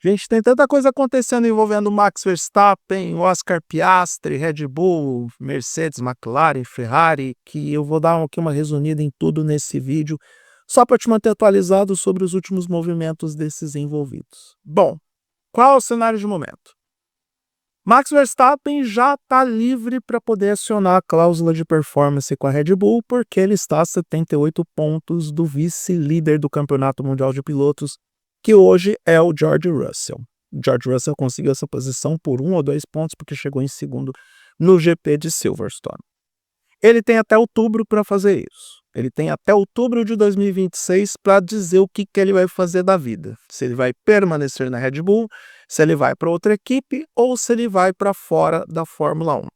Gente, tem tanta coisa acontecendo envolvendo Max Verstappen, Oscar Piastri, Red Bull, Mercedes, McLaren, Ferrari, que eu vou dar aqui uma resumida em tudo nesse vídeo, só para te manter atualizado sobre os últimos movimentos desses envolvidos. Bom, qual é o cenário de momento? Max Verstappen já está livre para poder acionar a cláusula de performance com a Red Bull, porque ele está a 78 pontos do vice-líder do Campeonato Mundial de Pilotos, que hoje é o George Russell. George Russell conseguiu essa posição por 1 ou 2 pontos, porque chegou em segundo no GP de Silverstone. Ele tem até outubro para fazer isso. Ele tem até outubro de 2026 para dizer o que ele vai fazer da vida. Se ele vai permanecer na Red Bull, se ele vai para outra equipe ou se ele vai para fora da Fórmula 1.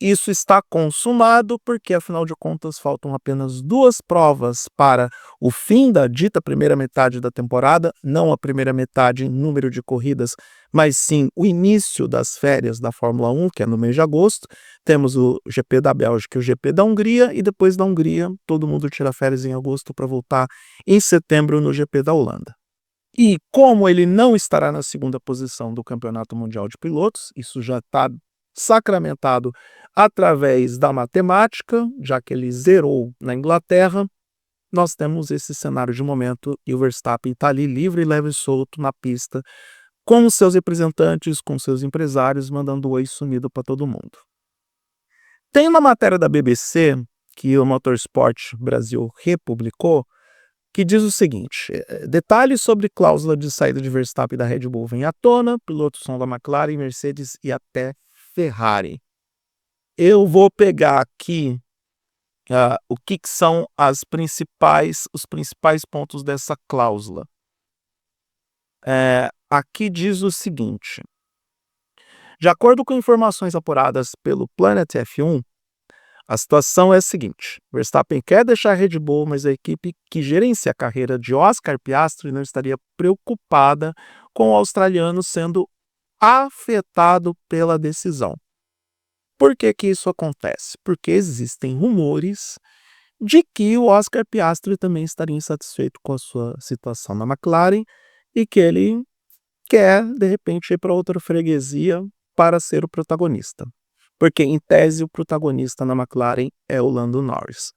Isso está consumado porque, afinal de contas, faltam apenas 2 provas para o fim da dita primeira metade da temporada, não a primeira metade em número de corridas, mas sim o início das férias da Fórmula 1, que é no mês de agosto. Temos o GP da Bélgica e o GP da Hungria, e depois da Hungria todo mundo tira férias em agosto para voltar em setembro no GP da Holanda. E como ele não estará na segunda posição do Campeonato Mundial de Pilotos, isso já está sacramentado através da matemática, já que ele zerou na Inglaterra, nós temos esse cenário de momento e o Verstappen está ali livre, leve e solto na pista, com os seus representantes, com seus empresários, mandando oi sumido para todo mundo. Tem uma matéria da BBC, que o Motorsport Brasil republicou, que diz o seguinte: detalhes sobre cláusula de saída de Verstappen da Red Bull vêm à tona, pilotos são da McLaren, Mercedes e até Ferrari. Eu vou pegar aqui o que são os principais pontos dessa cláusula. Aqui diz o seguinte: de acordo com informações apuradas pelo Planet F1, a situação é a seguinte: Verstappen quer deixar a Red Bull, mas a equipe que gerencia a carreira de Oscar Piastri não estaria preocupada com o australiano sendo afetado pela decisão. Por que isso acontece? Porque existem rumores de que o Oscar Piastri também estaria insatisfeito com a sua situação na McLaren e que ele quer, de repente, ir para outra freguesia para ser o protagonista. Porque, em tese, o protagonista na McLaren é o Lando Norris.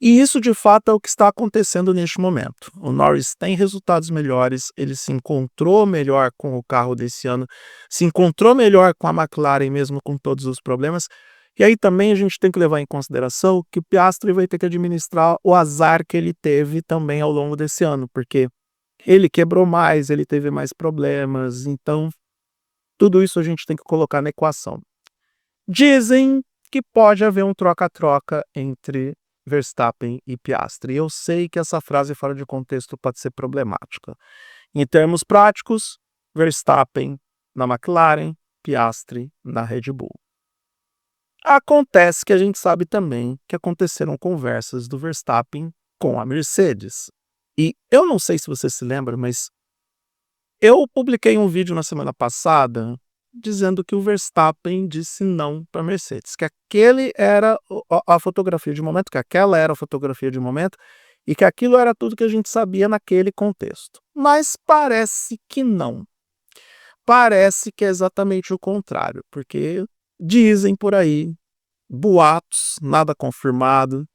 E isso, de fato, é o que está acontecendo neste momento. O Norris tem resultados melhores, ele se encontrou melhor com o carro desse ano, se encontrou melhor com a McLaren, mesmo com todos os problemas. E aí também a gente tem que levar em consideração que o Piastri vai ter que administrar o azar que ele teve também ao longo desse ano, porque ele quebrou mais, ele teve mais problemas, então tudo isso a gente tem que colocar na equação. Dizem que pode haver um troca-troca entre Verstappen e Piastri. Eu sei que essa frase fora de contexto pode ser problemática. Em termos práticos, Verstappen na McLaren, Piastri na Red Bull. Acontece que a gente sabe também que aconteceram conversas do Verstappen com a Mercedes. E eu não sei se você se lembra, mas eu publiquei um vídeo na semana passada dizendo que o Verstappen disse não para a Mercedes, que aquele era a fotografia de momento, que aquela era a fotografia de momento e que aquilo era tudo que a gente sabia naquele contexto. Mas parece que não. Parece que é exatamente o contrário, porque dizem por aí, boatos, nada confirmado,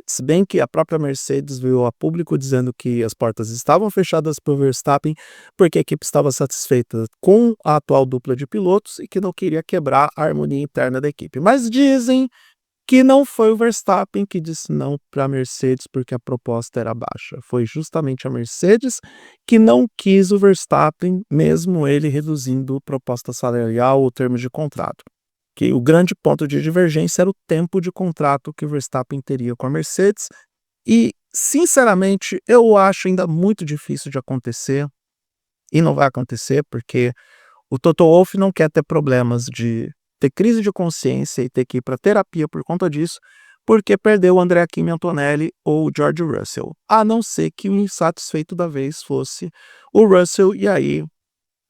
se bem que a própria Mercedes veio a público dizendo que as portas estavam fechadas para o Verstappen porque a equipe estava satisfeita com a atual dupla de pilotos e que não queria quebrar a harmonia interna da equipe. Mas dizem que não foi o Verstappen que disse não para a Mercedes porque a proposta era baixa. Foi justamente a Mercedes que não quis o Verstappen, mesmo ele reduzindo proposta salarial ou termos de contrato. Que o grande ponto de divergência era o tempo de contrato que o Verstappen teria com a Mercedes. E, sinceramente, eu acho ainda muito difícil de acontecer. E não vai acontecer porque o Toto Wolff não quer ter problemas de ter crise de consciência e ter que ir para terapia por conta disso, porque perdeu o Andrea Kimi Antonelli ou o George Russell. A não ser que o insatisfeito da vez fosse o Russell, e aí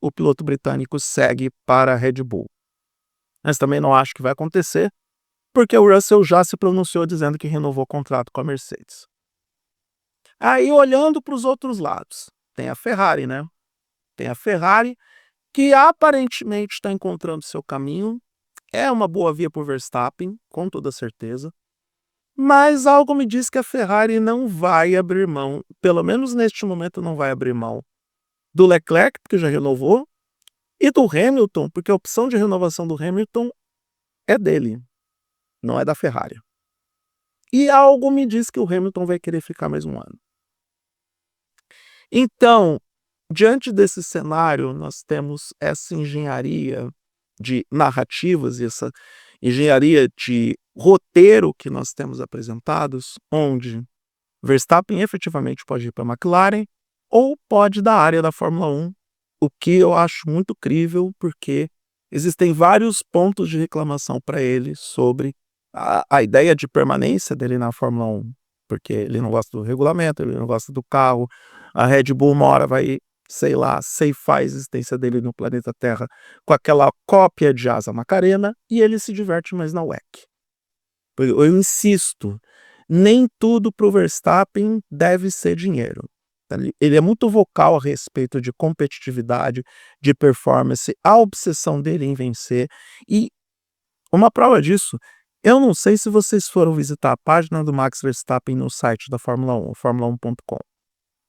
o piloto britânico segue para a Red Bull. Mas também não acho que vai acontecer, porque o Russell já se pronunciou dizendo que renovou o contrato com a Mercedes. Aí, olhando para os outros lados, tem a Ferrari, né? Tem a Ferrari, que aparentemente está encontrando seu caminho, é uma boa via para o Verstappen, com toda certeza, mas algo me diz que a Ferrari não vai abrir mão, pelo menos neste momento não vai abrir mão, do Leclerc, porque já renovou, e do Hamilton, porque a opção de renovação do Hamilton é dele, não é da Ferrari. E algo me diz que o Hamilton vai querer ficar mais um ano. Então, diante desse cenário, nós temos essa engenharia de narrativas e essa engenharia de roteiro que nós temos apresentados, onde Verstappen efetivamente pode ir para a McLaren ou pode da área da Fórmula 1, o que eu acho muito crível, porque existem vários pontos de reclamação para ele sobre a ideia de permanência dele na Fórmula 1, porque ele não gosta do regulamento, ele não gosta do carro, a Red Bull uma hora vai, sei lá, ceifar a existência dele no planeta Terra com aquela cópia de Asa Macarena e ele se diverte mais na WEC. Eu insisto, nem tudo para o Verstappen deve ser dinheiro. Ele é muito vocal a respeito de competitividade, de performance, a obsessão dele em vencer. E uma prova disso, eu não sei se vocês foram visitar a página do Max Verstappen no site da Fórmula 1, formula1.com.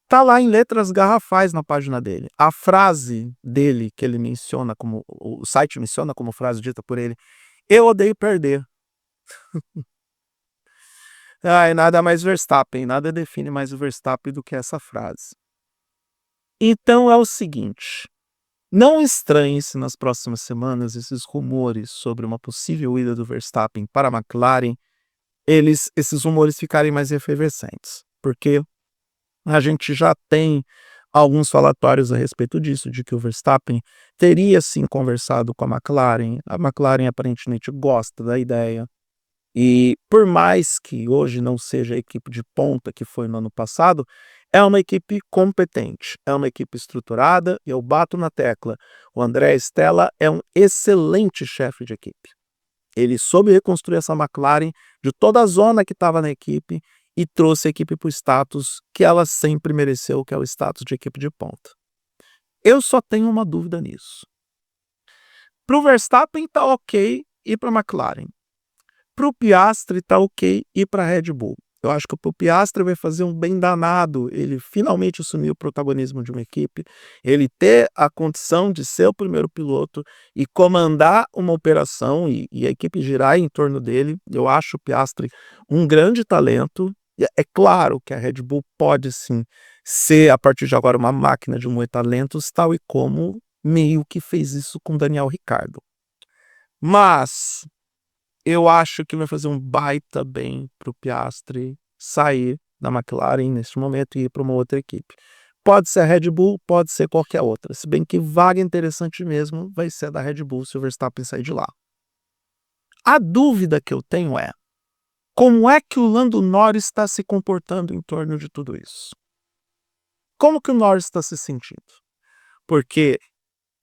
Tá lá em letras garrafais na página dele. A frase dele, que ele menciona como, o site menciona como frase dita por ele, eu odeio perder. Ai, nada mais Verstappen, nada define mais o Verstappen do que essa frase. Então é o seguinte, não estranhe se nas próximas semanas esses rumores sobre uma possível ida do Verstappen para a McLaren, esses rumores ficarem mais efervescentes, porque a gente já tem alguns falatórios a respeito disso, de que o Verstappen teria sim conversado com a McLaren aparentemente gosta da ideia, e por mais que hoje não seja a equipe de ponta que foi no ano passado, é uma equipe competente, é uma equipe estruturada, e eu bato na tecla, o André Stella é um excelente chefe de equipe. Ele soube reconstruir essa McLaren de toda a zona que estava na equipe e trouxe a equipe para o status que ela sempre mereceu, que é o status de equipe de ponta. Eu só tenho uma dúvida nisso. Para o Verstappen tá ok ir para a McLaren. Para o Piastri tá ok ir para a Red Bull. Eu acho que o Piastri vai fazer um bem danado, ele finalmente assumir o protagonismo de uma equipe, ele ter a condição de ser o primeiro piloto e comandar uma operação e a equipe girar em torno dele. Eu acho o Piastri um grande talento. É claro que a Red Bull pode sim ser, a partir de agora, uma máquina de moer talentos, tal e como meio que fez isso com Daniel Ricciardo. Mas eu acho que vai fazer um baita bem para o Piastri sair da McLaren neste momento e ir para uma outra equipe. Pode ser a Red Bull, pode ser qualquer outra. Se bem que vaga interessante mesmo vai ser da Red Bull se o Verstappen sair de lá. A dúvida que eu tenho é, como é que o Lando Norris está se comportando em torno de tudo isso? Como que o Norris está se sentindo? Porque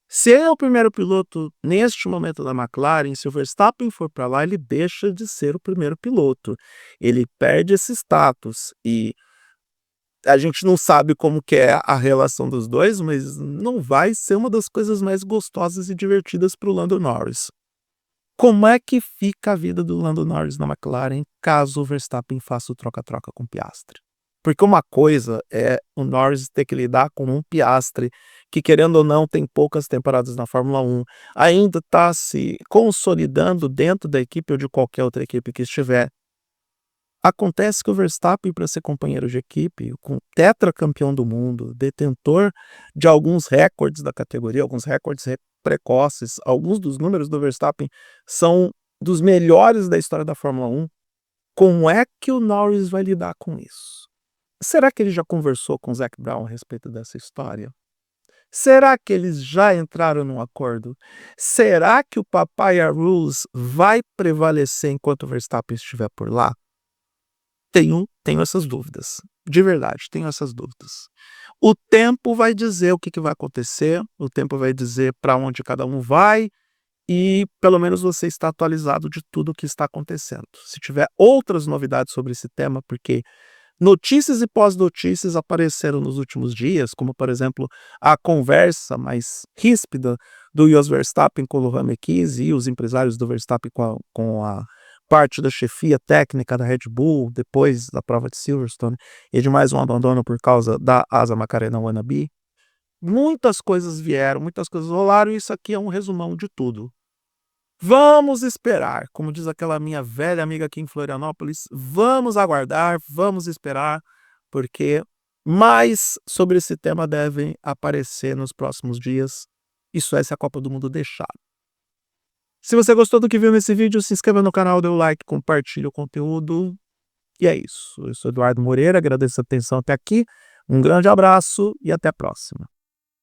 se ele é o primeiro piloto neste momento da McLaren, se o Verstappen for para lá, ele deixa de ser o primeiro piloto. Ele perde esse status e a gente não sabe como que é a relação dos dois, mas não vai ser uma das coisas mais gostosas e divertidas para o Lando Norris. Como é que fica a vida do Lando Norris na McLaren caso o Verstappen faça o troca-troca com o Piastri? Porque uma coisa é o Norris ter que lidar com um Piastri que, querendo ou não, tem poucas temporadas na Fórmula 1, ainda está se consolidando dentro da equipe ou de qualquer outra equipe que estiver. Acontece que o Verstappen, para ser companheiro de equipe, com tetracampeão do mundo, detentor de alguns recordes da categoria, alguns recordes precoces, alguns dos números do Verstappen são dos melhores da história da Fórmula 1. Como é que o Norris vai lidar com isso? Será que ele já conversou com o Zac Brown a respeito dessa história? Será que eles já entraram num acordo? Será que o Papaya Rules vai prevalecer enquanto o Verstappen estiver por lá? Tenho essas dúvidas. De verdade, tenho essas dúvidas. O tempo vai dizer o que vai acontecer, o tempo vai dizer para onde cada um vai, e pelo menos você está atualizado de tudo o que está acontecendo. Se tiver outras novidades sobre esse tema, porque Notícias e pós-notícias apareceram nos últimos dias, como, por exemplo, a conversa mais ríspida do Jos Verstappen com o Lohan Mekies e os empresários do Verstappen com a parte da chefia técnica da Red Bull, depois da prova de Silverstone, e de mais um abandono por causa da Asa Macarena Wannabe. Muitas coisas vieram, muitas coisas rolaram, e isso aqui é um resumão de tudo. Vamos esperar, como diz aquela minha velha amiga aqui em Florianópolis, vamos aguardar, vamos esperar, porque mais sobre esse tema devem aparecer nos próximos dias. Isso é, se a Copa do Mundo deixar. Se você gostou do que viu nesse vídeo, se inscreva no canal, dê o like, compartilhe o conteúdo. E é isso. Eu sou Eduardo Moreira, agradeço a atenção até aqui. Um grande abraço e até a próxima.